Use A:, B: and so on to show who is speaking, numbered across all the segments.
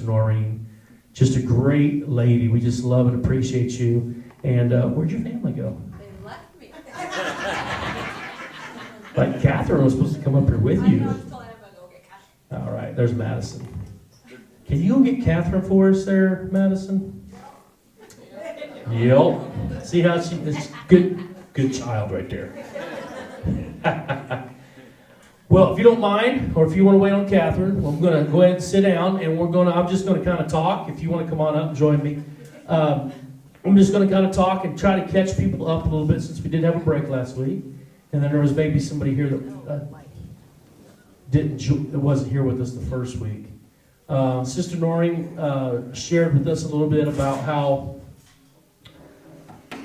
A: Sister Noreen. Just a great lady. We just love and appreciate you. And where'd your family go?
B: They left me.
A: Like Catherine was supposed to come up here with you.
B: I know, I was telling him to go get Catherine.
A: All right, there's Madison. Can you go get Catherine for us there, Madison? Yep. See how she is good child right there. Well, if you don't mind, or if you want to wait on Catherine, I'm going to go ahead and sit down, and I'm just going to kind of talk. If you want to come on up and join me. I'm just going to kind of talk and try to catch people up a little bit since we did have a break last week. And then there was maybe somebody here that wasn't here with us the first week. Sister Noreen shared with us a little bit about how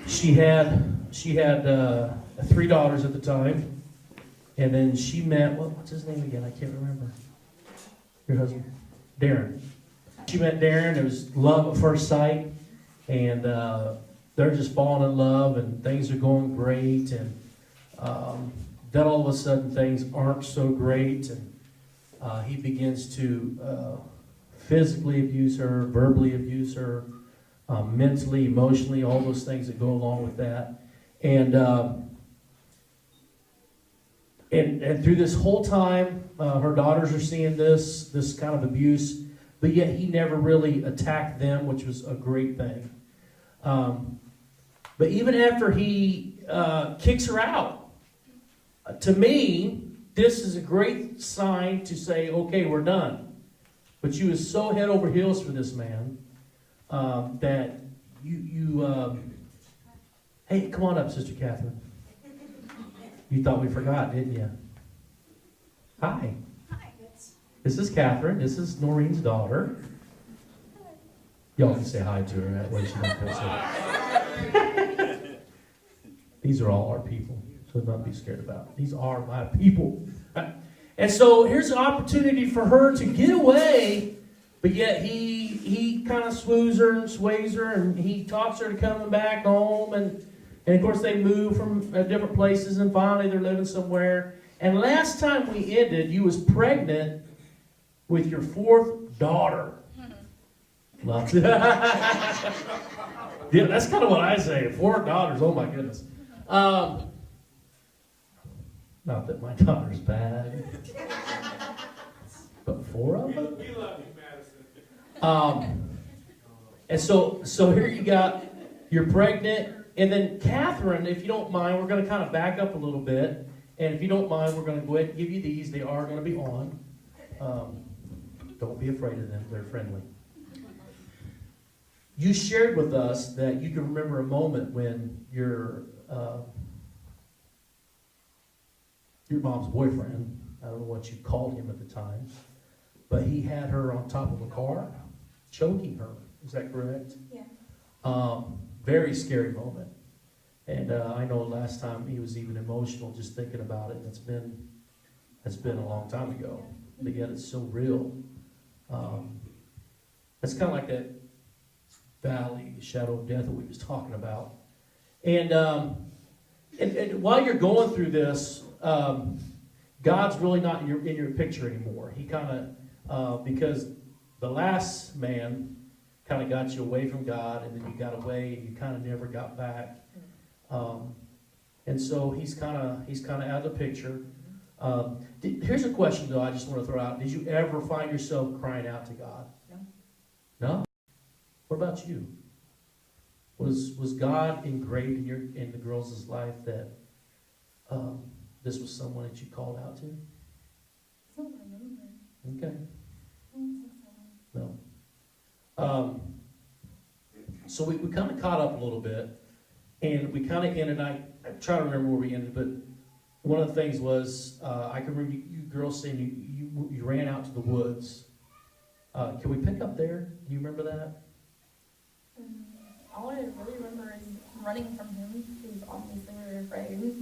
A: she had 3 daughters at the time. And then she met, what's his name again? I can't remember. Your husband? Darren. She met Darren. It was love at first sight. And they're just falling in love and things are going great. And then all of a sudden things aren't so great. And he begins to physically abuse her, verbally abuse her, mentally, emotionally, all those things that go along with that. And through this whole time, her daughters are seeing this kind of abuse, but yet he never really attacked them, which was a great thing. But even after he kicks her out, to me, this is a great sign to say, okay, we're done. But she was so head over heels for this man that hey, come on up, Sister Catherine. You thought we forgot, didn't you? Hi.
B: Hi.
A: This is Catherine. This is Noreen's daughter. Y'all can say hi to her. That way she don't feel so. These are all our people, so not be scared about it. These are my people. And so here's an opportunity for her to get away, but yet he kind of swoos her and sways her, and he talks her to coming back home, and of course they move from different places, and finally they're living somewhere. And last time we ended, you was pregnant with your 4th daughter. Yeah, that's kind of what I say. 4 daughters, oh my goodness. Not that my daughter's bad, but 4 of them?
C: We love you, Madison.
A: And so here you got, you're pregnant, and then Catherine, if you don't mind, we're going to kind of back up a little bit, and if you don't mind, we're going to go ahead and give you these. They are going to be on. Don't be afraid of them. They're friendly. You shared with us that you can remember a moment when your mom's boyfriend, I don't know what you called him at the time, but he had her on top of a car, choking her. Is that correct?
B: Yeah.
A: Very scary moment. And I know last time he was even emotional just thinking about it. It's been a long time ago, but yet it's so real. It's kind of like that valley, shadow of death that we was talking about. And while you're going through this, God's really not in your picture anymore. He kind of, because the last man kind of got you away from God, and then you got away, and you kind of never got back. And so he's kind of out of the picture. Here's a question, though, I just want to throw out. Did you ever find yourself crying out to God?
B: No.
A: No? What about you? Was God engraved in the girls' life that this was someone that you called out to?
B: I don't remember.
A: Okay.
B: I don't think so.
A: No. So we kind of caught up a little bit, and we kind of ended. I try to remember where we ended, but one of the things was I can remember you girls saying you ran out to the woods. Can we pick up there? Do you remember that?
B: All I really remember is running from him. He was obviously very afraid.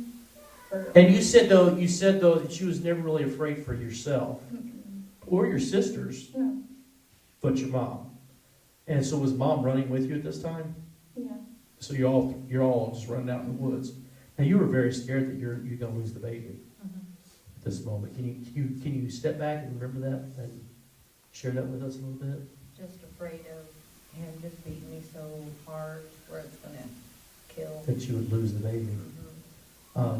A: And you said though that you was never really afraid for yourself or your sisters,
B: No.
A: but your mom. And so was mom running with you at this time?
B: Yeah.
A: So you're all just running out in the woods. Now you were very scared that you're going to lose the baby at this moment. Can you step back and remember that and share that with us a little bit?
D: Just
A: that you would lose the baby.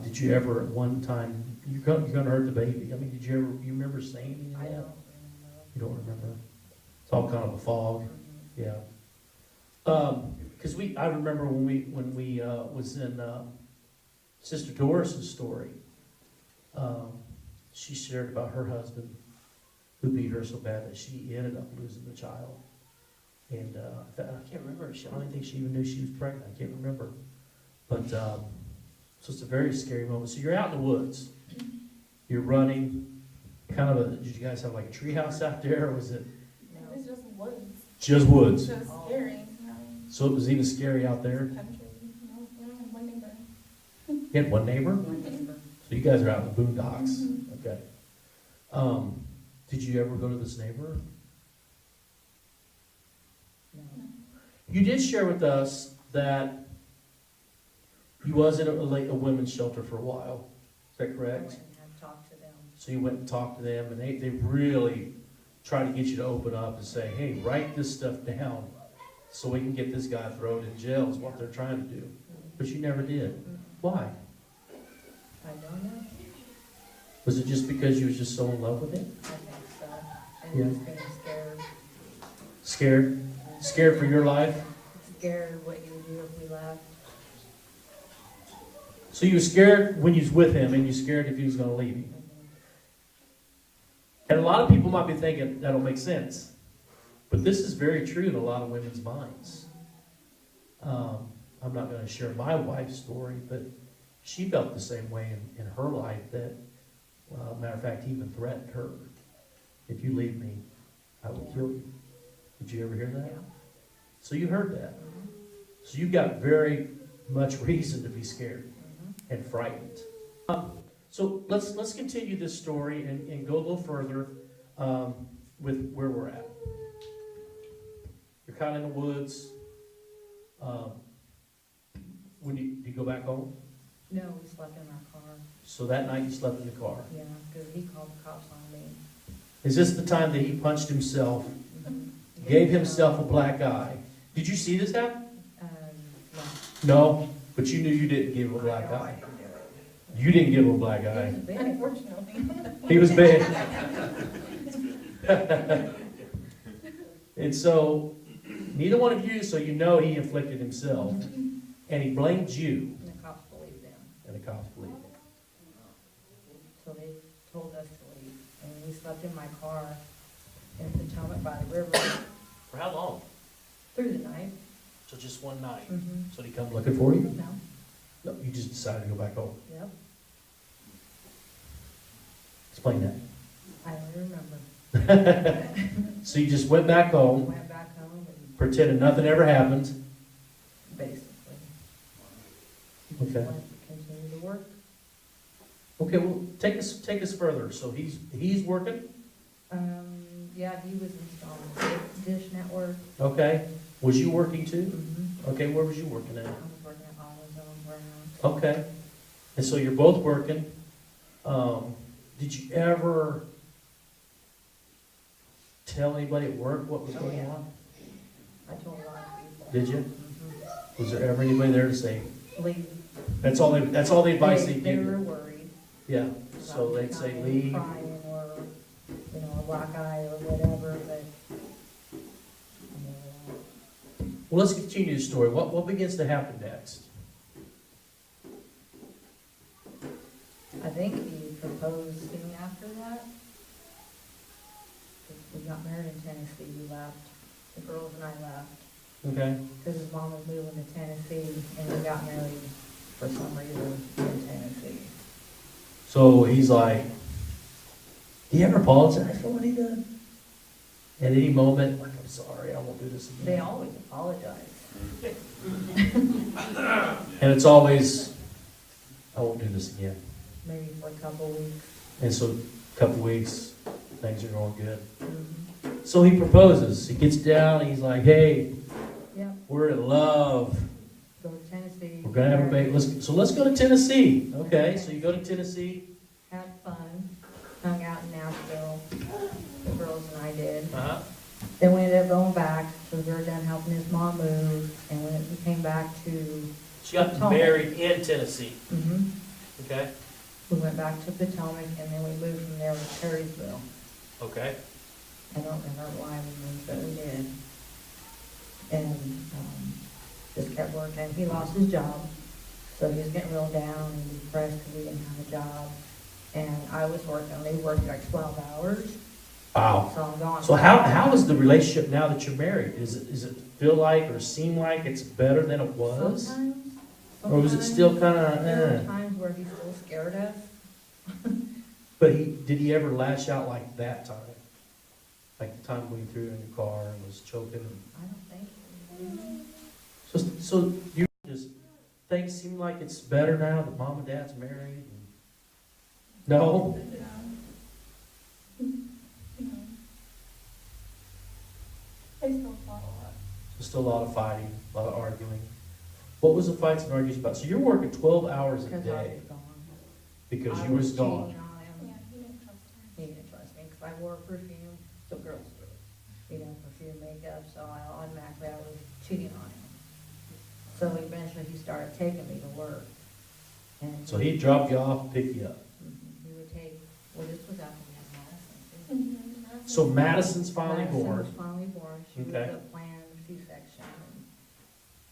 A: Did you ever at one time, you're gonna hurt the baby? I mean, did you ever, you remember saying anything
D: I
A: like that?
D: don't remember.
A: You don't remember? It's all kind of a fog, yeah. Because I remember when we was in Sister Doris's story, she shared about her husband who beat her so bad that she ended up losing the child. And I can't remember, I don't think she even knew she was pregnant, I can't remember. But, so it's a very scary moment. So you're out in the woods, you're running, did you guys have like a tree house out there, or was it?
B: It was just woods.
A: Just woods.
B: So it was scary, you know.
A: So it was even scary out there?
B: Country, you know, we only had one neighbor.
A: You had one neighbor?
D: One neighbor.
A: So you guys are out in the boondocks?
B: Mhm.
A: Okay. Did you ever go to this neighbor?
D: No.
A: You did share with us that you was in a women's shelter for a while. Is that
D: I
A: correct?
D: went and had talked to them.
A: So you went and talked to them, and they really tried to get you to open up and say, hey, write this stuff down so we can get this guy thrown in jail is what they're trying to do. But you never did. Why?
D: I don't know.
A: Was it just because you was just so in love with him?
D: I think so. And
A: Yeah.
D: just being scared.
A: Scared? Scared for your life?
D: Scared what you would do if we left.
A: So you were scared when you was with him, and you scared if he was going to leave you. And a lot of people might be thinking, that don't make sense. But this is very true in a lot of women's minds. I'm not going to share my wife's story, but she felt the same way in her life that, matter of fact, he even threatened her. If you leave me, I will kill you. Did you ever hear that?
D: Yeah.
A: So you heard that. So you've got very much reason to be scared and frightened. So let's continue this story and go a little further with where we're at. You're kind of in the woods. When do you go back home?
D: No, we slept in our car.
A: So that night you slept in the car.
D: Yeah, because he called the cops on me.
A: Is this the time that he punched himself, gave himself a black eye? Did you see this happen?
D: No.
A: No, but you knew you didn't give him a black eye. You didn't give him a black eye.
B: Unfortunately.
A: He was bad. And so, neither one of you, so you know he inflicted himself. And he blamed you.
D: And the cops believed them.
A: And the cops believed him.
D: So they told us to leave. And we slept in my car in Potomac by the river
A: For how long?
D: through the night.
A: So just one night.
D: Mm-hmm.
A: So did he come looking for you?
D: No.
A: No, you just decided to go back home.
D: Yep.
A: Explain that.
D: I don't remember.
A: So you just went back
D: We
A: home,
D: went back home and
A: pretended nothing ever happened.
D: basically.
A: Okay.
D: Went to continue to work.
A: Okay, well, take us further. So he's working.
D: Yeah, he was installing Dish Network.
A: Okay. Was you working too?
D: Mm-hmm.
A: Okay, where was you working at?
D: I was working at AutoZone warehouse.
A: Okay. And so you're both working. Did you ever tell anybody at work what was going on?
D: I told a lot of people.
A: Did you?
D: Mhm.
A: Was there ever anybody there to say,
D: Leave.
A: that's all the advice they
D: They
A: give
D: were
A: you?
D: worried.
A: Yeah, so
D: about
A: they'd say
D: crying,
A: leave.
D: Crying or, a black eye or whatever, but.
A: Well, let's continue the story. What begins to happen next?
D: I think he proposed soon after that. We got married in Tennessee, we left, the girls and I left,
A: Okay.
D: because his mom was moving to Tennessee, and we got married for some reason in Tennessee.
A: So he's like, do you ever apologize for what he did? At any moment, like, I'm sorry, I won't do this again.
D: They always apologize.
A: And it's always, I won't do this again.
D: Maybe for a couple weeks.
A: And so a couple weeks, things are going good.
D: Mhm.
A: So he proposes. He gets down and he's like, hey,
D: Yep,
A: we're in love.
D: go to Tennessee.
A: We're going to have a baby. Let's go to Tennessee. Okay, so you go to Tennessee.
D: Had fun, hung out in Nashville, the girls and I did.
A: Uh-huh.
D: Then we ended up going back, so we were done helping his mom move, and when we came back to
A: She got
D: Potomac.
A: married in Tennessee,
D: Mm-hmm.
A: okay?
D: We went back to Potomac, and then we moved from there to Perrysville.
A: Okay.
D: I don't remember why we moved, but we did. And, just kept working. He lost his job, so he was getting real down and depressed because he didn't have a job. And I was working, they worked like 12 hours,
A: Wow.
D: so I'm gone.
A: So how is the relationship now that you're married? Is it feel like or seem like it's better than it was?
D: Sometimes.
A: Or was it still kind
D: There were
A: of,
D: times where he still scared us.
A: but did he ever lash out like that time? Like the time when he threw you in your car and was choking?
D: I don't think
A: So you just, things seem like it's better now that mom and dad's married? No?
B: No. They still fought a lot.
A: There's still a lot of fighting, a lot of arguing. What was the fights and arguments about? So you're working 12 hours a
D: because I
A: day
D: was gone.
A: because
D: I
A: you was
D: cheating
A: gone.
D: on him.
B: Yeah, he didn't trust her.
D: He didn't trust me because I wore perfume, so girls do. You know, perfume, makeup, so I automatically I was cheating on him. So eventually he started taking me to work. And
A: So he'd drop you off, pick you up.
D: He would take, well, this was after we had Madison too.
B: Mm-hmm.
A: So Madison's finally
D: Madison
A: born.
D: was finally born. She was
A: Okay.
D: a planned C-section. And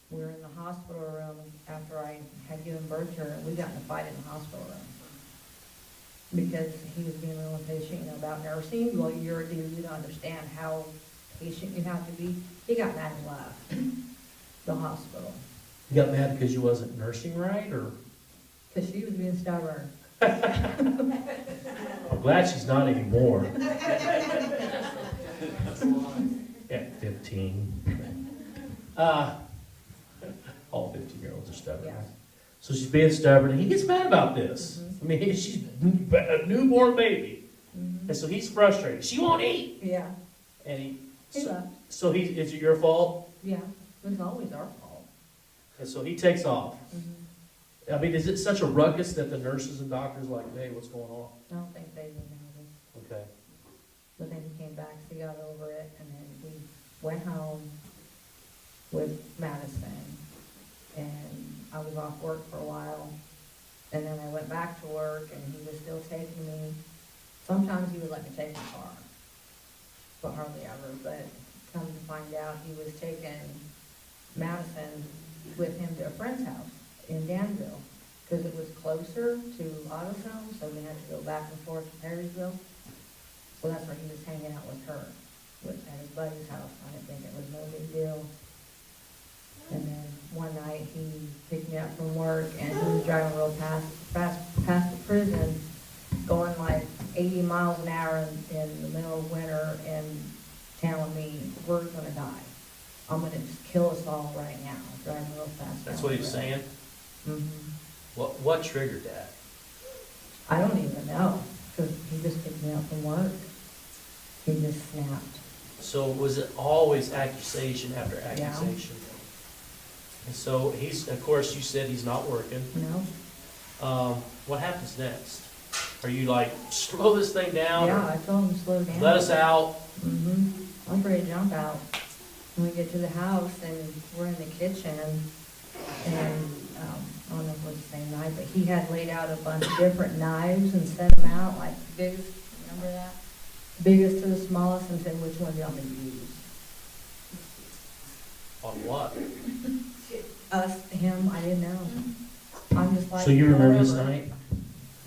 D: we were in the hospital room after I had given birth to her, and we got in a fight in the hospital room. Because he was being real impatient, you know, about nursing. Well, you're a dude, you don't understand how patient you have to be. He got mad and left the hospital
A: You got mad because you wasn't nursing right, or?
D: because she was being stubborn.
A: I'm glad she's not anymore. At 15. All 15-year-olds are stubborn.
D: Yeah.
A: So she's being stubborn, and he gets mad about this.
D: Mhm.
A: I mean, she's a newborn baby.
D: Mhm.
A: And so he's frustrated. She won't eat.
D: Yeah,
A: And
D: he
A: so,
D: left.
A: so is it your fault?
D: Yeah, it was always our fault.
A: And so he takes off.
D: Mhm.
A: I mean, is it such a ruckus that the nurses and doctors are like, hey, what's going on?
D: I don't think they even noticed.
A: Okay.
D: But then he came back, so he got over it, and then we went home with Madison, and I was off work for a while, and then I went back to work, and he was still taking me. Sometimes he would let me take my car, but hardly ever, but come to find out, he was taking Madison with him to a friend's house in Danville, because it was closer to AutoZone, so we had to go back and forth to Perrysville. So that's where he was hanging out with her, at his buddy's house. I didn't think it was no big deal. And then one night, he picked me up from work, and he was driving real fast past the prison, going like 80 miles an hour in the middle of winter, and telling me, we're gonna die. I'm gonna just kill us all right now, driving real fast.
A: That's
D: down
A: what
D: the
A: he was
D: road.
A: saying?
D: Mhm.
A: What triggered that?
D: I don't even know, because he just picked me up from work. He just snapped.
A: So was it always accusation after accusation? And so of course, you said he's not working.
D: No?
A: What happens next? Are you like, slow this thing down?
D: Yeah,
A: Or
D: I told him to slow down.
A: let us out?
D: I was ready to jump out. When we get to the house, and we're in the kitchen, and, I don't know if it was the same night, but he had laid out a bunch of different knives and set them out, like biggest, remember that? Biggest to the smallest, and said, which one do you want me to use?
A: On what?
D: Us, him, I didn't know. I'm just like.
A: So you remember this
D: whatever.
A: night?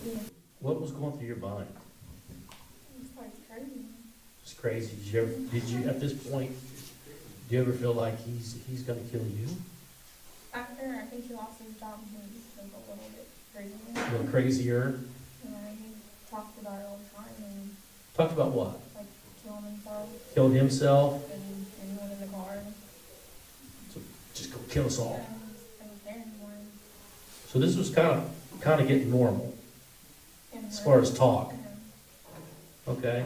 B: Yeah,
A: What was going through your mind?
B: it's like crazy.
A: It's crazy. Did you, at this point, do you ever feel like he's gonna kill you?
B: After I think he lost his job, he was like a little bit crazy.
A: A little crazier?
B: Yeah, he talked about it all the time, and
A: Talked about what?
B: like killing himself
A: Killed himself?
B: and anyone in the car.
A: Just go kill us all.
B: I was there anymore.
A: So this was kind of getting normal
B: And
A: as
B: her-
A: far as talk.
B: Yeah.
A: Okay.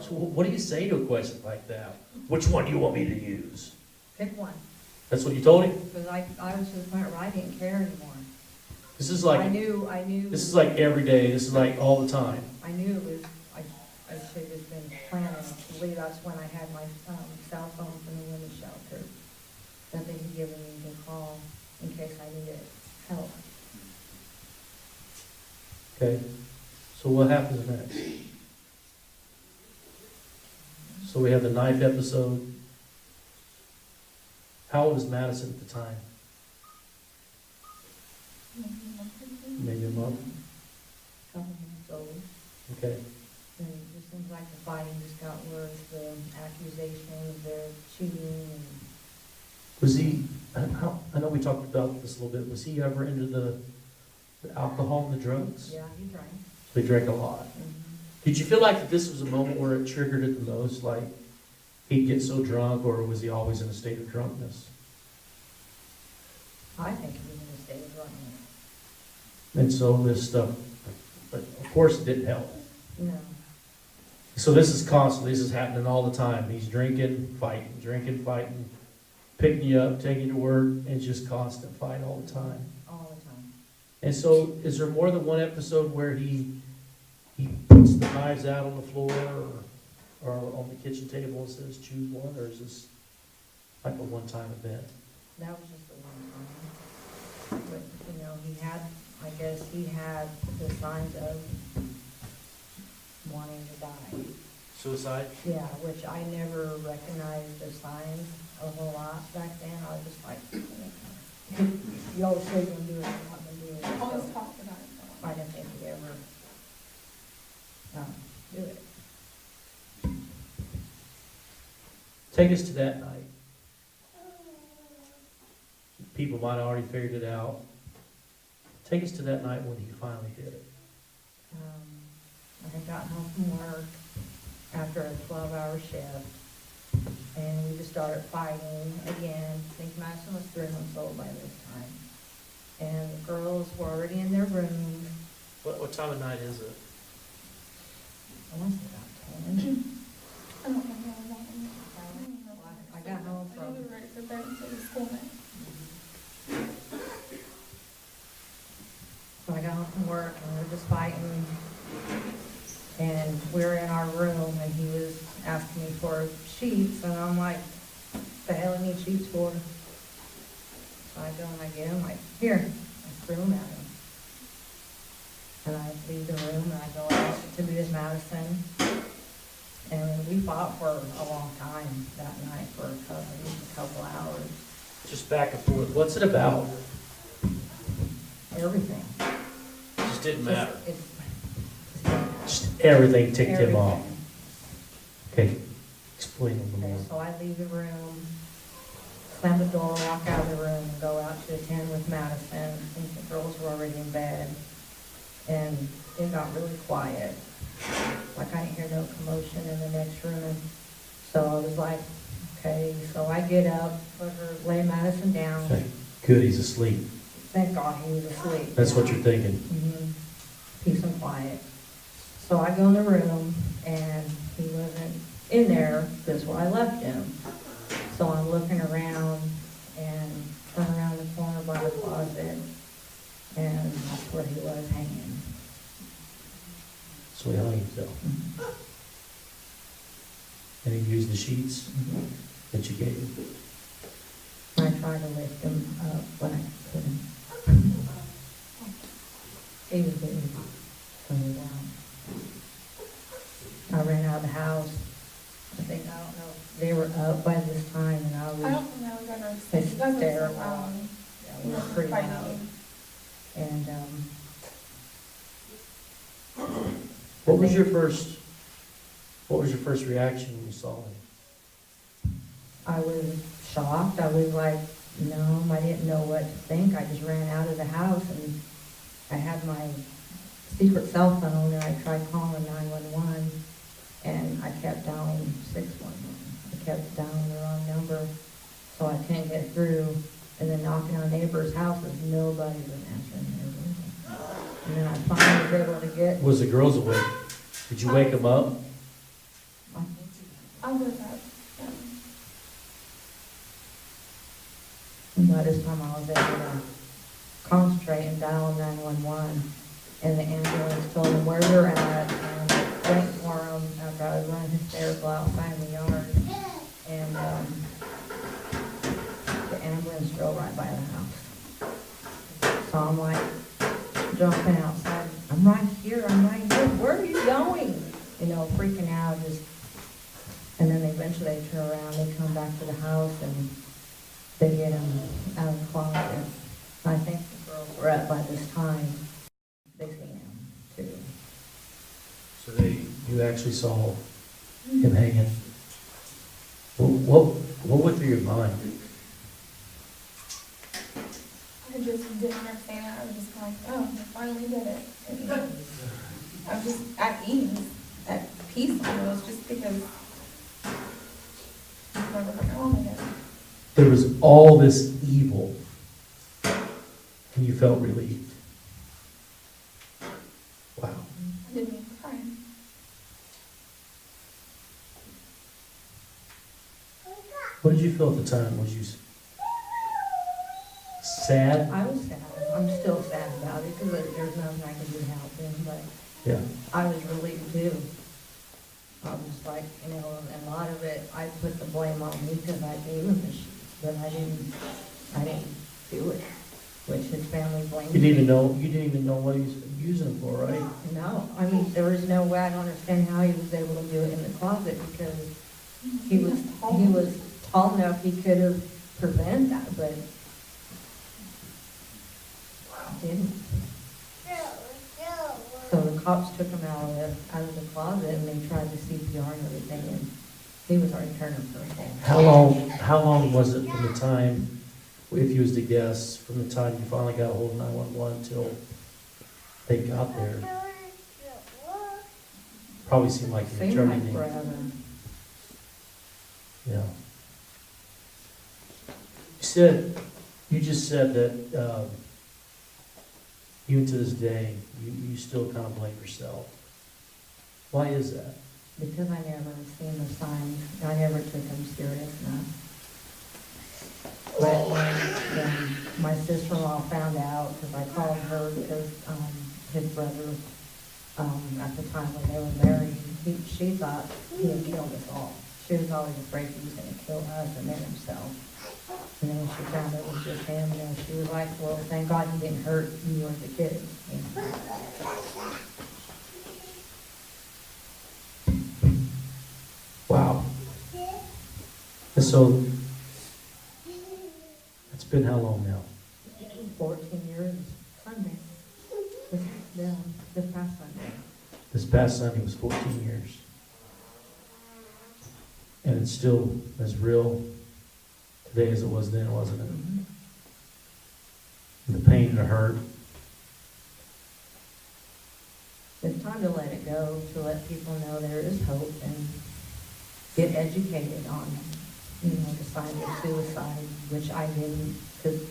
A: So what do you say to a question like that? Which one do you want me to use?
D: Pick one,
A: That's what you told him?
D: because I was to the point where I didn't care anymore.
A: This is
D: I
A: like,
D: knew.
A: this is like every day, this is like all the time.
D: I knew it was, I should have just been planning to leave. That's when I had my cell phone from the women's shelter. that they could give me a call in case I needed help.
A: Okay, so what happens next? So we have the knife episode. How old is Madison at the time? Maybe a month?
D: Couple months old.
A: Okay.
D: And it just seems like the fighting just got worse, the accusations, the cheating, and
A: Was he, I know we talked about this a little bit, was he ever into the alcohol and the drugs?
D: yeah, he drank.
A: So he drank a lot. Did you feel like that this was a moment where it triggered it the most? Like he'd get so drunk, or was he always in a state of drunkenness?
D: I think he was in a state of drunkenness.
A: And so this stuff, but of course it didn't help.
D: No.
A: So this is constant, this is happening all the time. He's drinking, fighting, picking you up, taking you to work, and it's just constant fight all the time.
D: All the time.
A: And so is there more than one episode where he puts the knives out on the floor or on the kitchen table and says choose one, or is this like a one-time event?
D: That was just the one time. But, you know, I guess he had the signs of wanting to die.
A: Suicide?
D: Yeah, which I never recognized the signs a whole lot back then. I was just like, you always say you're gonna do it, you're not gonna do it.
B: Always
D: So
B: talk about it.
D: I didn't think he'd ever do it.
A: Take us to that night. People might have already figured it out. Take us to that night when he finally did it.
D: I had gotten home from work after a 12-hour shift, and we just started fighting again. I think Madison was 3 months old by this time. And the girls were already in their room.
A: What time of night is it?
D: I want to say about 10.
B: I don't remember that one.
D: I got home
B: I know we
D: from,
B: were ready for bed until the school night.
D: so I got home from work, and we were just fighting. And we were in our room, and he was asking me for sheets, and I'm like, the hell I need sheets for? So I go and I get him, like, here, I threw them at him. And I leave the room, and I go out to Ms. Madison. And we fought for a long time that night, for a couple hours.
A: Just back and forth. What's it about?
D: Everything.
A: Just didn't matter.
D: It's
A: Just everything ticked him off.
D: everything.
A: Okay, explain a little more.
D: Okay, so I leave the room, slam the door, walk out of the room, and go out to attend with Madison. I think the girls were already in bed. And it got really quiet. Like I didn't hear no commotion in the next room. So I was like, okay, so I get up, lay Madison down.
A: Okay, good, he's asleep.
D: Thank God he was asleep.
A: That's what you're thinking.
D: Peace and quiet. So I go in the room, and he wasn't in there, that's where I left him. So I'm looking around, and turn around the corner by the closet, and that's where he was hanging.
A: So he hung himself. And he used the sheets that you gave him.
D: I tried to lift him up, but I couldn't. He was getting further down. I ran out of the house. I don't know, they were up by this time, and I was,
B: I don't think I was ever
D: It's
B: sick. You guys were so
D: terrible.
B: loud.
D: yeah, we were pretty loud. And,
A: What was your first reaction when you saw him?
D: I was shocked. I was like, numb. I didn't know what to think. I just ran out of the house, and I had my secret cell phone, and I tried calling 911, and I kept dialing 611. I kept dialing the wrong number, so I couldn't get through. And then knocking on neighbors' houses, nobody was answering their door. And then I finally was able to get.
A: Was the girls awake? Did you wake them up?
B: I was up.
D: And by this time, I was able to concentrate and dial 911, and the ambulance told them where they're at, and wait for them after I was running hysterical outside in the yard. And the I'm like jumping outside. I'm right here. Where are you going? You know, freaking out. And then eventually they turn around. They come back to the house and they get him out of the closet. I think the girls were up by this time. They seen him too.
A: So you actually saw him hanging. What went through your mind?
B: I just didn't understand it. I was just like, oh, I finally did it. And I was just at ease, at peace almost, just because I've never heard my mom again.
A: There was all this evil, and you felt relieved. Wow.
B: I didn't even cry.
A: What did you feel at the time? Was you sad?
D: I was sad. I'm still sad about it because there's nothing I can do to help him, but
A: Yeah.
D: I was relieved too. I was like, you know, and a lot of it, I put the blame on me because I gave him the sheets, but I didn't do it, which his family blamed
A: You
D: me.
A: didn't even know what he was using it for, right?
D: No, I mean, there was no way, I don't understand how he was able to do it in the closet because he was tall enough, he could have prevented that, but he didn't. So the cops took him out of the closet and they tried the CPR and everything, and he was already turning purple.
A: How long was it from the time, if you was to guess, from the time you finally got a hold of 911 till they got there? Probably seemed like an
D: Seemed like
A: eternity.
D: forever.
A: Yeah. You just said that even to this day, you still kind of blame yourself. Why is that?
D: Because I never seen the signs, I never took him serious enough. But when my sister-in-law found out, because I called her because his brother, at the time when they were married, she thought he had killed us all. She was always afraid he was going to kill us and then himself. And then she found it was just him, and then she was like, well, thank God he didn't hurt you or the kids. You know?
A: Wow. And so, it's been how long now?
D: 14 years Sunday. This past Sunday.
A: This past Sunday was 14 years. And it's still as real today as it was then, wasn't it?
D: Mm-hmm.
A: And the pain and the hurt.
D: It's time to let it go, to let people know there is hope and get educated on, you know, the signs of suicide, which I didn't, because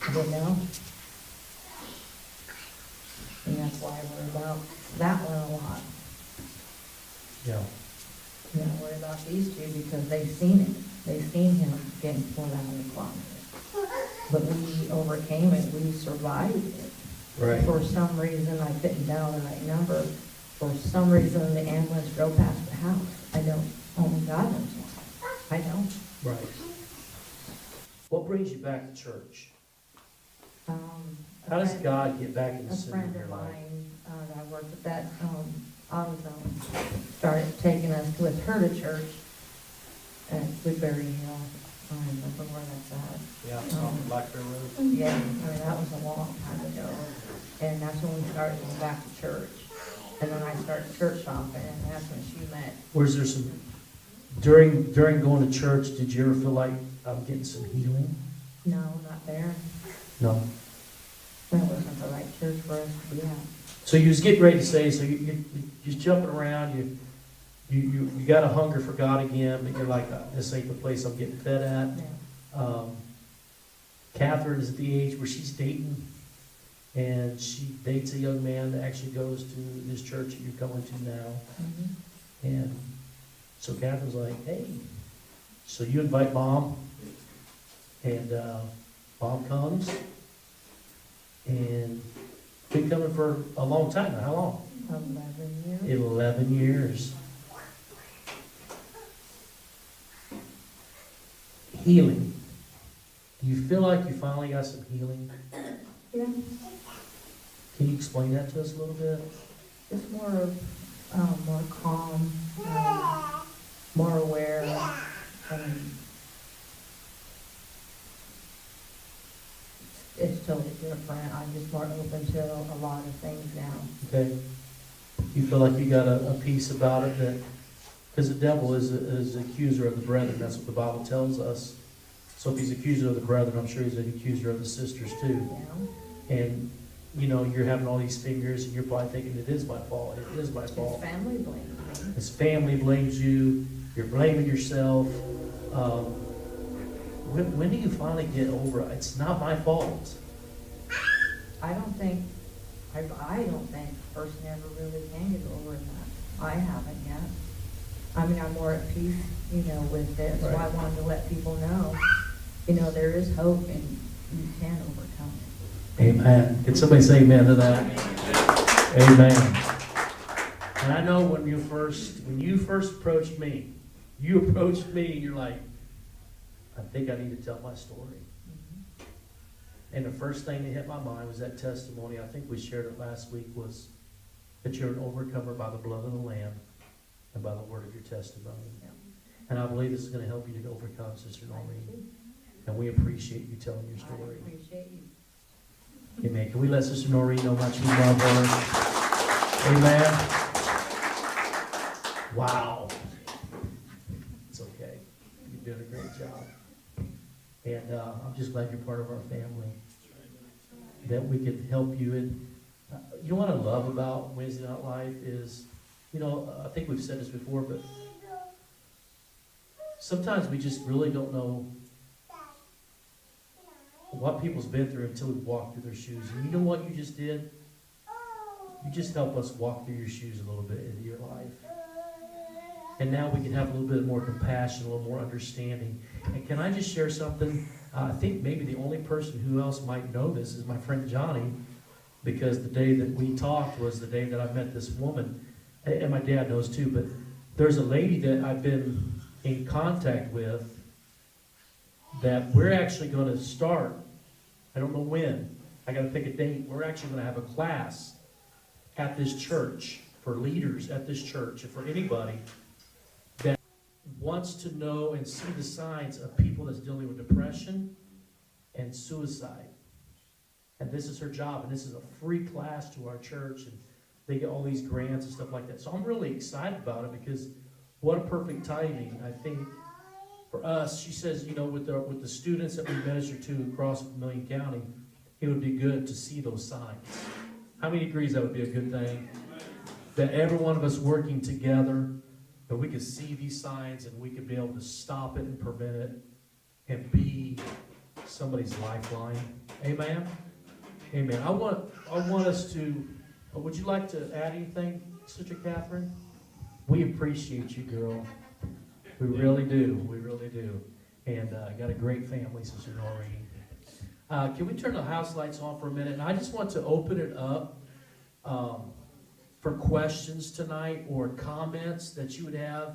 D: I didn't know. And that's why I worry about that one a lot.
A: Yeah.
D: You know, worry about these two because they've seen it. They've seen him getting pulled out of the closet. But we overcame it. We survived it.
A: Right.
D: For some reason, I couldn't dial the right number. For some reason, the ambulance drove past the house. I don't, only God knows why. I don't.
A: Right. What brings you back to church? How does God get back in the
D: A
A: center
D: friend
A: of your
D: of
A: life?
D: mine that I worked with that AutoZone started taking us with her to church at Woodbury Hill. I don't remember where that's at.
C: Yeah, on Black Bear Road.
D: Yeah, I mean, that was a long time ago. And that's when we started going back to church. And then I started church shopping, and that's when she met.
A: Was there some, during going to church, did you ever feel like I'm getting some healing?
D: No, not there.
A: No.
D: That wasn't the right church for us to be at.
A: So you was getting ready to say, so you're just jumping around, you got a hunger for God again, but you're like, this ain't the place I'm getting fed at.
D: Yeah.
A: Catherine is at the age where she's dating, and she dates a young man that actually goes to this church that you're going to now.
D: Mm-hmm.
A: And so Catherine's like, hey, so you invite Mom, and Mom comes, and been coming for a long time now. How long?
D: 11 years.
A: 11 years. Healing. Do you feel like you finally got some healing?
D: Yeah,
A: Can you explain that to us a little bit?
D: just more of, more calm, more aware, and it's totally different. I'm just more open to a lot of things now.
A: Okay. You feel like you got a peace about it that, because the devil is an accuser of the brethren. That's what the Bible tells us. So if he's accuser of the brethren, I'm sure he's an accuser of the sisters too.
D: Yeah.
A: And, you know, you're having all these fingers and you're probably thinking it is my fault. It is my fault.
D: His family blames me.
A: His family blames you. You're blaming yourself. When do you finally get over it? It's not my fault.
D: I don't think a person ever really can get over that. I haven't yet. I mean, I'm more at peace, you know, with it. So I
A: Right.
D: wanted to let people know, you know, there is hope and you can overcome it.
A: Amen. Can somebody say amen to that? Amen. And I know when you first approached me, and you're like, I think I need to tell my story.
D: Mhm.
A: And the first thing that hit my mind was that testimony. I think we shared it last week, was that you're an overcomer by the blood of the Lamb and by the word of your testimony.
D: Yeah.
A: And I believe this is going to help you to overcome, Sister
D: I
A: Noreen.
D: do.
A: And we appreciate you telling your
D: I
A: story.
D: appreciate you.
A: Amen. Can we let Sister Noreen know how much we love her? Amen. Wow. It's okay. You're doing a great job. And I'm just glad you're part of our family. That we can help you. And you know what I love about Wednesday Night Life is, you know, I think we've said this before, but sometimes we just really don't know what people's been through until we walk through their shoes. And you know what you just did? You just help us walk through your shoes a little bit into your life. And now we can have a little bit more compassion, a little more understanding. And can I just share something? I think maybe the only person who else might know this is my friend Johnny, because the day that we talked was the day that I met this woman. And my dad knows too, but there's a lady that I've been in contact with that we're actually going to start. I don't know when. I got to pick a date. We're actually going to have a class at this church for leaders at this church and for anybody that wants to know and see the signs of people that's dealing with depression and suicide. And this is her job, and this is a free class to our church, and they get all these grants and stuff like that. So I'm really excited about it, because what a perfect timing, I think, for us. She says, you know, with the students that we minister to across Million County, it would be good to see those signs. How many agrees that would be a good thing? That every one of us working together, that we could see these signs and we could be able to stop it and prevent it and be somebody's lifeline. Amen? Amen. I want us to, would you like to add anything, Sister Catherine? We appreciate you, girl. We really do. We really do. And got a great family, Sister Noreen. Can we turn the house lights on for a minute? And I just want to open it up for questions tonight, or comments that you would have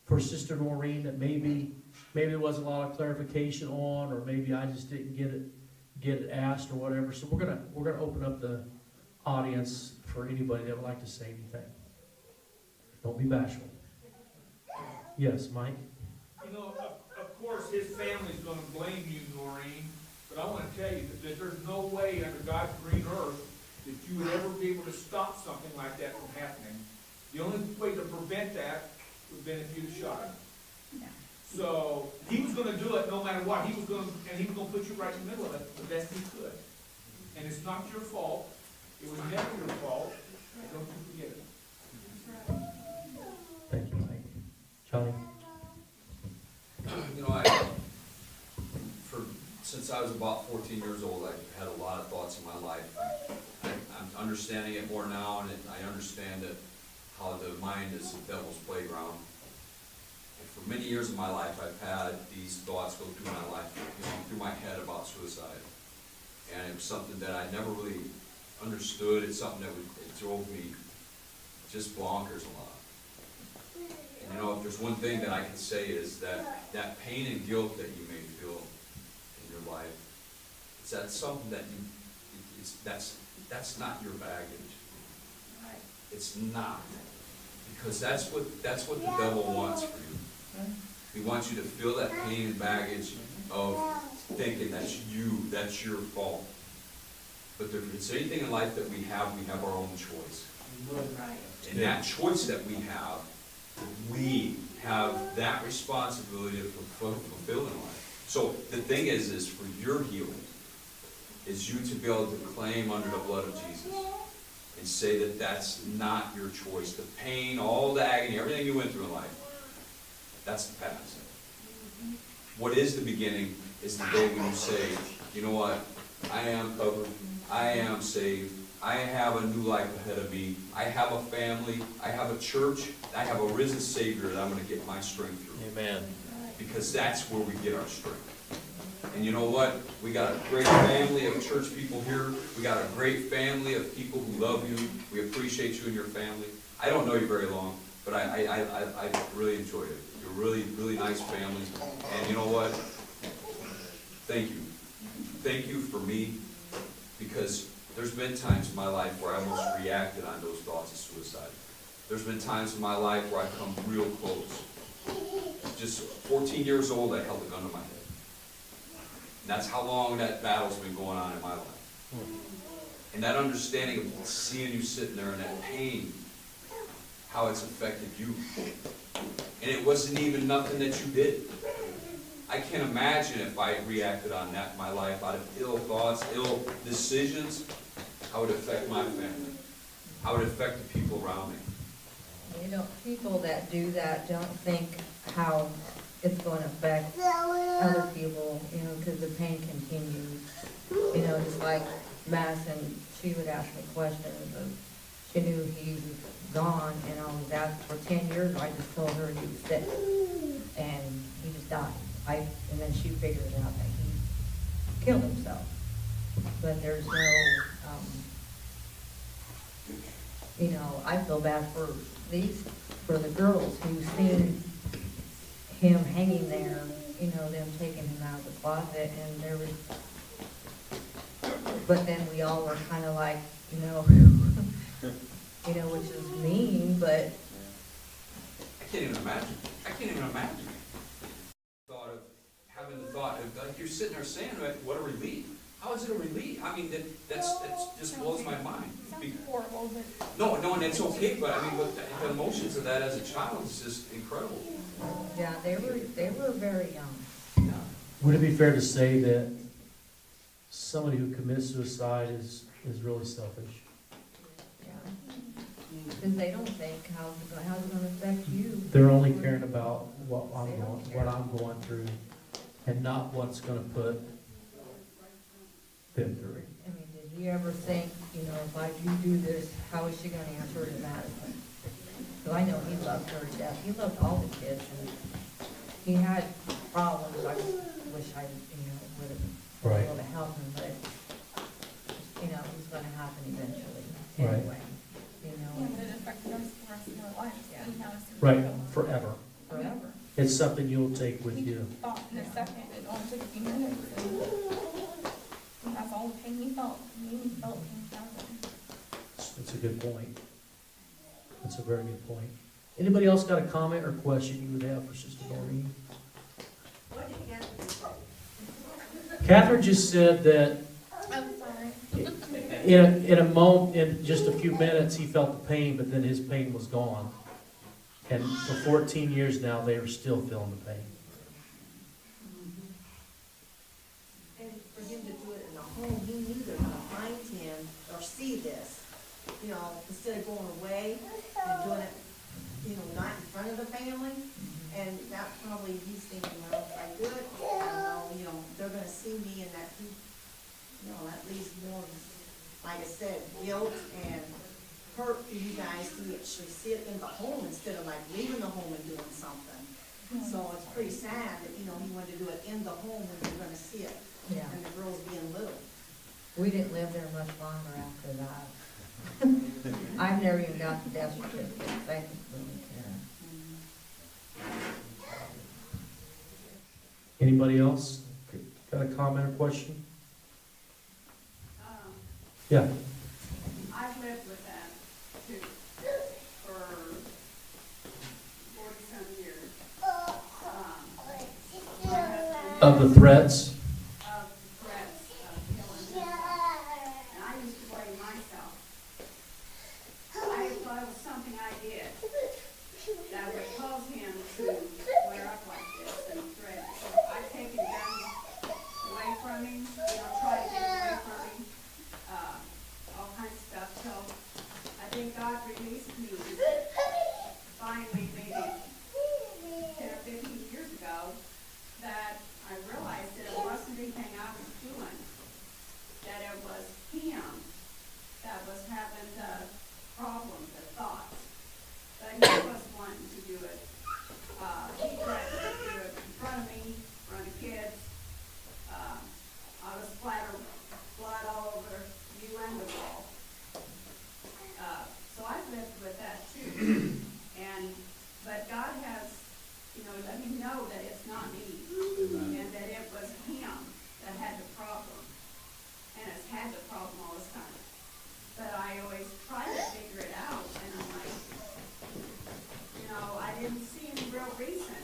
A: for Sister Noreen that maybe there wasn't a lot of clarification on, or maybe I just didn't get it asked or whatever. So we're gonna open up the audience for anybody that would like to say anything. Don't be bashful. Yes, Mike?
E: You know, of course, his family's gonna blame you, Noreen, but I wanna tell you that there's no way under God's green earth that you would ever be able to stop something like that from happening. The only way to prevent that would have been if you'd shot him.
B: Yeah.
E: So, he was gonna do it no matter what. He was gonna put you right in the middle of it the best he could. And it's not your fault. It was never your fault. Don't you forget it.
A: Thank you, Mike. Charlie?
F: You know, since I was about 14 years old, I've had a lot of thoughts in my life. I'm understanding it more now, and I understand that how the mind is the devil's playground. And for many years of my life, I've had these thoughts go through my life, through my head about suicide. And it was something that I never really understood. It's something that it drove me just bonkers a lot. And if there's one thing that I can say is that pain and guilt that you may feel in your life, is that something that that's not your baggage. It's not. Because that's what the devil wants for you. He wants you to feel that pain and baggage of thinking that's your fault. But if it's anything in life that we have our own choice. And that choice that we have that responsibility to fulfill in life. So the thing is for your healing, is you to be able to claim under the blood of Jesus and say that that's not your choice. The pain, all the agony, everything you went through in life, that's the past. What is the beginning is the day when you say, you know what, I am covered, I am saved, I have a new life ahead of me, I have a family, I have a church, I have a risen Savior that I'm going to get my strength through.
C: Amen.
F: Because that's where we get our strength. And you know what? We got a great family of church people here. We got a great family of people who love you. We appreciate you and your family. I don't know you very long, but I really enjoyed it. You're really, really nice family. And you know what? Thank you. Thank you for me, because there's been times in my life where I almost reacted on those thoughts of suicide. There's been times in my life where I come real close. Just 14 years old, I held a gun to my head. And that's how long that battle's been going on in my life. And that understanding of seeing you sitting there in that pain, how it's affected you. And it wasn't even nothing that you did. I can't imagine if I reacted on that in my life out of ill thoughts, ill decisions, how it would affect my family, how it would affect the people around me.
D: You know, people that do that don't think how it's going to affect other people, you know, because the pain continues. You know, just like Madison, she would ask me questions of, she knew he was gone, and I was asked for 10 years, I just told her he was sick, and he just died. And then she figured out that he killed himself. But there's no, you know, I feel bad for the girls who've seen him hanging there, you know, them taking him out of the closet, and there was, but then we all were kind of like, you know, which is mean, but.
F: I can't even imagine. Having the thought of, like you're sitting there saying, what a relief. How is it a relief? I mean, that just blows my mind.
B: Sounds horrible, but.
F: No, and it's okay, but I mean, the emotions of that as a child is just incredible.
D: Yeah, they were very young.
F: Yeah.
A: Would it be fair to say that somebody who commits suicide is really selfish?
D: Yeah. Because they don't think how's it going to affect you.
A: They're only caring about what I'm going through, and not what's going to put them through.
D: I mean, did you ever think, you know, if I do this, how is she going to answer to Madison? Because I know he loved her to death. He loved all the kids, and he had problems. I wish I, would have been able to help him, but, it's going to happen eventually anyway.
B: Yeah, but it affected us the rest of our lives.
D: Yeah.
B: We have a
A: Right,
B: superhero.
A: forever.
D: Forever.
A: It's something you'll take with
B: We
A: you.
B: thought in a second, it only took a few minutes, and that's all the pain we felt. We felt pain thousand.
A: That's a good point. That's a very good point. Anybody else got a comment or question you would have for Sister Noreen?
G: What did Catherine say?
A: Catherine just said that
B: I'm sorry.
A: in just a few minutes, he felt the pain, but then his pain was gone. And for 14 years now, they are still feeling the pain.
G: And for him to do it in the home, he knew they're gonna find him or see this, instead of going away and doing it, not in front of the family. And that probably, he's thinking, well, if I do it, I don't know, they're gonna see me, and that, that leaves more, like I said, guilt and hurt for you guys to actually see it in the home instead of like leaving the home and doing something. So it's pretty sad that, he wanted to do it in the home when you're gonna see it,
D: Yeah.
G: and the girls being little.
D: We didn't live there much longer after that. I've never even got the death certificate. Thank you for care.
A: Anybody else got got a comment or question?
H: Um,
A: Yeah.
H: I've lived with that too for 40-some years. My husband
A: Of the threats?
H: of threats of killing himself. And I used to blame myself. I thought it was something I did that would cause him to flare up like this and threaten. So I've taken guns away from him, try to get away from him, all kinds of stuff. So I think God released me finally maybe 10 or 15 years ago that I realized that it wasn't anything I was doing, that it was him that was having the problems, the thoughts. But he was wanting to do it. He threatened to do it in front of me, in front of kids. I was splattered blood all over you and the wall. So I've lived with that too. But God has, let me know that it's not me, and that it was him that had the problem, and has had the problem all this time. But I always try to figure it out, and I'm like, I didn't see any real reason.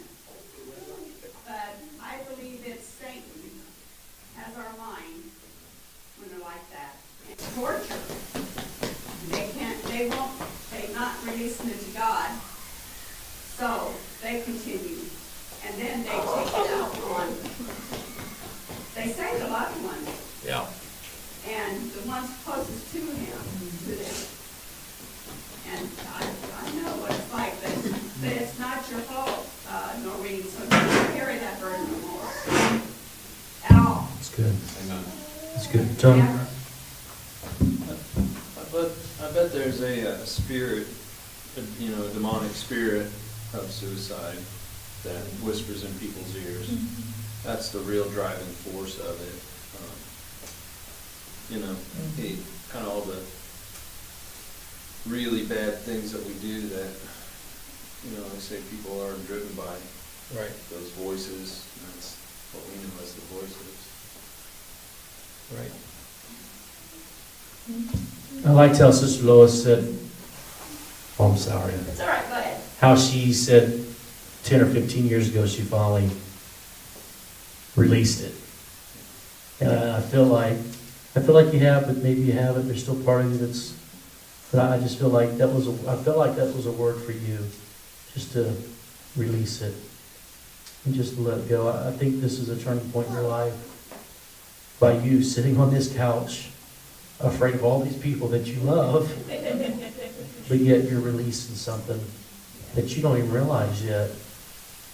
H: But I believe it's Satan has our mind when they're like that. And torture. They're not releasing it to God. So they continue. And then they take it out on, they say the loved ones.
F: Yeah.
H: And the ones closest to him, to them. And I know what it's like, but it's not your fault, Noreen, so don't carry that burden no more. At all.
A: That's good.
F: Amen.
A: That's good. Tony?
H: Yeah.
C: I bet there's a spirit, a demonic spirit of suicide that whispers in people's ears. That's the real driving force of it. Kind of all the really bad things that we do that, they say people are driven by those voices. That's what we know as the voices.
A: I liked how Sister Lois said, I'm sorry,
B: It's all right, go ahead.
A: how she said 10 or 15 years ago she finally released it. And I feel like you have, but maybe you haven't. There's still part of you that's, but I just feel like that was a word for you, just to release it and just let it go. I think this is a turning point in your life by you sitting on this couch, afraid of all these people that you love, but yet you're releasing something that you don't even realize yet,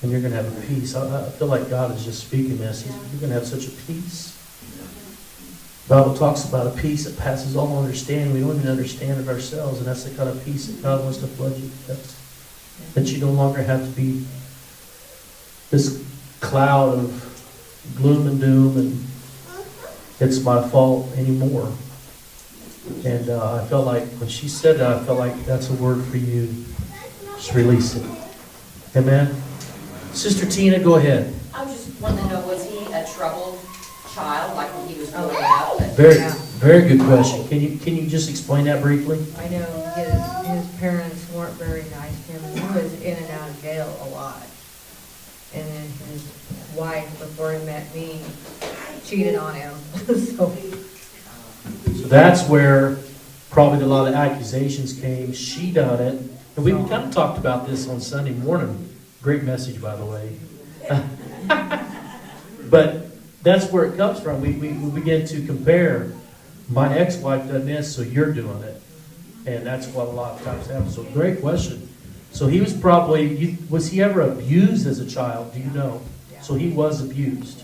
A: and you're going to have a peace. I feel like God is just speaking this. You're going to have such a peace. The Bible talks about a peace that passes all understanding. We don't even understand it ourselves, and that's the kind of peace that God wants to flood you with. That you no longer have to be this cloud of gloom and doom and it's my fault anymore. And I felt like when she said that, I felt like that's a word for you. Just release it. Amen. Sister Tina, go ahead.
I: I was just wanting to know, was he a troubled child, like when he was growing up?
A: Very good question. Can you just explain that briefly?
D: I know his parents weren't very nice to him, and he was in and out of jail a lot. And then his wife, before he met me, cheated on him. So
A: That's where probably a lot of accusations came. She done it. And we kind of talked about this on Sunday morning. Great message, by the way. But that's where it comes from. We begin to compare. My ex-wife done this, so you're doing it. And that's what a lot of times happens. So great question. So he was probably, was he ever abused as a child? Do you know?
D: Yeah.
A: So he was abused.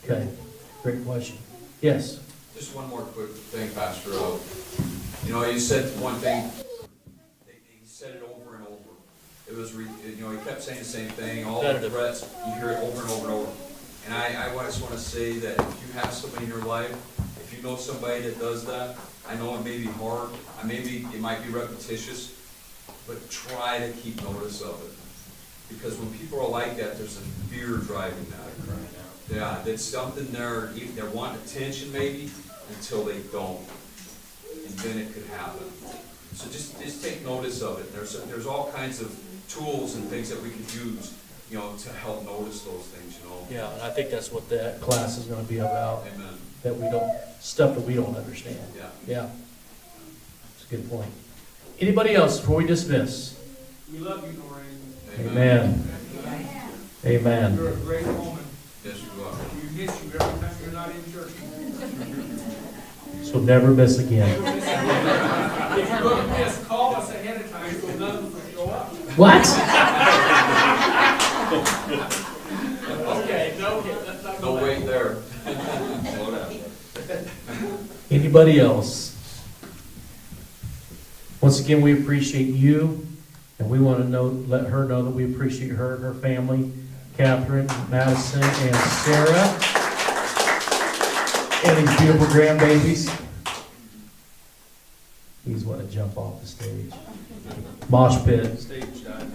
A: Okay, great question. Yes?
F: Just one more quick thing, Pastor. You said one thing, he said it over and over. It was, he kept saying the same thing, all the threats, you hear it over and over and over. And I just want to say that if you have somebody in your life, if you know somebody that does that, I know it may be hard, it might be repetitious, but try to keep notice of it. Because when people are like that, there's a fear driving that. Yeah, there's something there, they want attention maybe, until they don't, and then it could happen. So just take notice of it. There's all kinds of tools and things that we could use, you know, to help notice those things, you know.
A: Yeah, and I think that's what that class is gonna be about,
F: Amen.
A: that we don't, stuff that we don't understand.
F: Yeah.
A: Yeah. That's a good point. Anybody else before we dismiss?
E: We love you, Noreen.
A: Amen. Amen.
E: You're a great woman.
F: Yes, you are.
E: We miss you every time you're not in church.
A: So never miss again.
E: If you're gonna miss, call us ahead of time so none of us will show up.
A: What?
E: Okay, no, let's not
F: No
E: go
F: wait
E: there.
F: there. Slow down.
A: Anybody else? Once again, we appreciate you, and we want to let her know that we appreciate her and her family, Catherine, Madison, and Sarah, and these beautiful grandbabies. He's want to jump off the stage. Mosh pit.
C: Stage dive.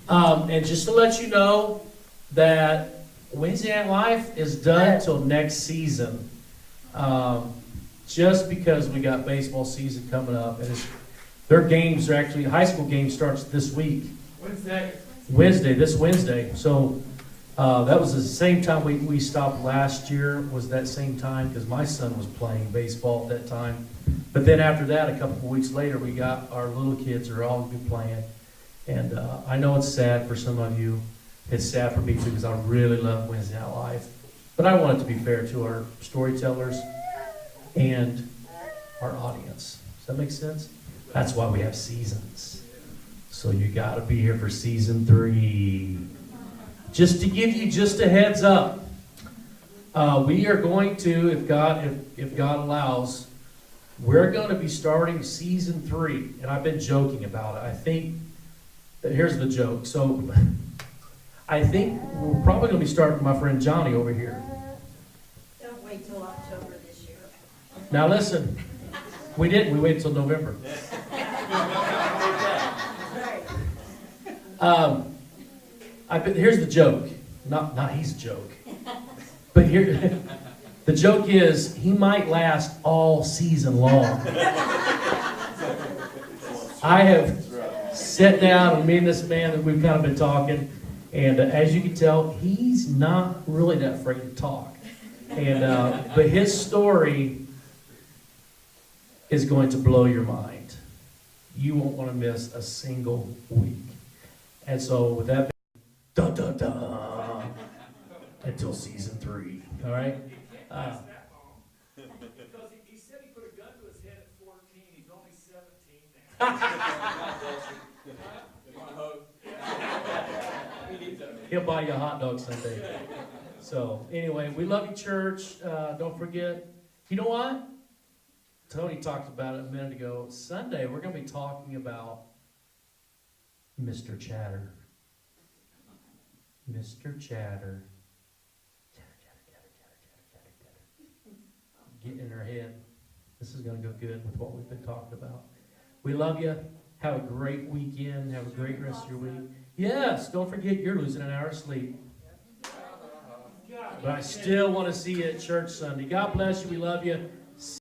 A: And just to let you know that Wednesday Night Life is done till next season. Just because we got baseball season coming up, and their games are actually, high school game starts this week. This Wednesday. So that was the same time we stopped last year, was that same time, because my son was playing baseball at that time. But then after that, a couple of weeks later, we got our little kids are all going to be playing. And I know it's sad for some of you. It's sad for me too, because I really love Wednesday Night Live. But I want it to be fair to our storytellers and our audience. Does that make sense? That's why we have seasons. So you got to be here for season 3. Just to give you just a heads up, we are going to, if God allows, we're going to be starting season 3. And I've been joking about it. I think that here's the joke. So I think we're probably going to be starting with my friend Johnny over here.
G: Don't wait till October this year.
A: Now listen, we didn't. We waited till November. Here's the joke. Not he's a joke. But here, the joke is he might last all season long. I have sat down and me and this man that we've kind of been talking, and as you can tell, he's not really that afraid to talk. And but his story is going to blow your mind. You won't want to miss a single week. And so with that, dun dun dun, until season 3. All right.
E: Because he said he put a gun to his head at 14. He's only 17 now.
A: He'll buy you a hot dog Sunday. So anyway, we love you, church. Don't forget. You know what? Tony talked about it a minute ago. Sunday, we're going to be talking about Mr. Chatter. Mr. Chatter. Get in our head. This is going to go good with what we've been talking about. We love you. Have a great weekend. Have a great rest of your week. Yes, don't forget you're losing an hour of sleep. But I still want to see you at church Sunday. God bless you. We love you.